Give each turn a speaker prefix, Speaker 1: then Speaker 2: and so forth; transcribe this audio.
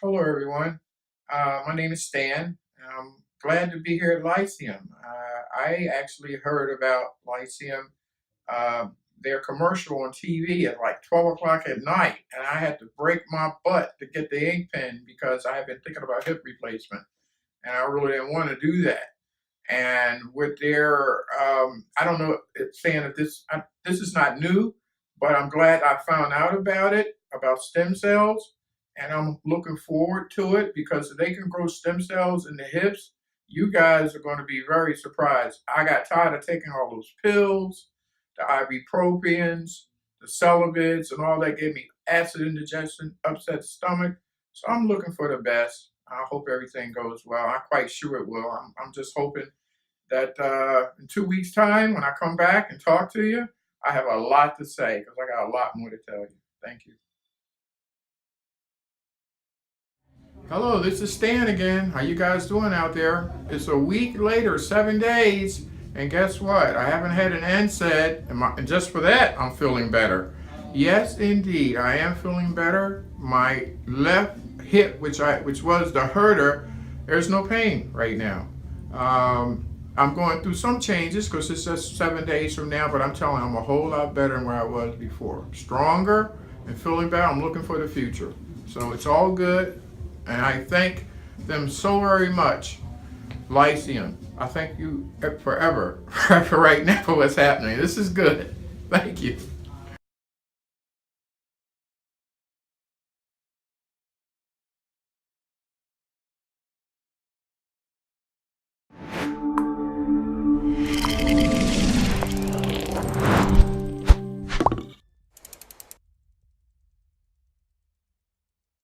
Speaker 1: Hello, everyone. My name is Stan. I'm glad to be here at Lyceum. I actually heard about Lyceum, uh, their commercial on TV at like 12 o'clock at night, and I had to break my butt to get the ink pen because I had been thinking about hip replacement, and I really didn't want to do that. And with their, I don't know, it's saying that this is not new, but I'm glad I found out about it, about stem cells, and I'm looking forward to it because if they can grow stem cells in the hips, you guys are going to be very surprised. I got tired of taking all those pills, the ibuprofens, the Celavids, and all that gave me acid indigestion, upset stomach. So I'm looking for the best. I hope everything goes well. I'm quite sure it will. I'm just hoping that in 2 weeks' time, when I come back and talk to you, I have a lot to say because I got a lot more to tell you. Thank you. Hello, this is Stan again. How you guys doing out there? It's a week later, 7 days, and guess what? I haven't had an NSAID, and just for that, I'm feeling better. Yes, indeed, I am feeling better. My left hip, which was the herder, there's no pain right now. I'm going through some changes because it's just 7 days from now, but I'm telling you, I'm a whole lot better than where I was before. Stronger and feeling better. I'm looking for the future. So it's all good, and I thank them so very much. Lyceum, I thank you forever for right now for what's happening. This is good. Thank you.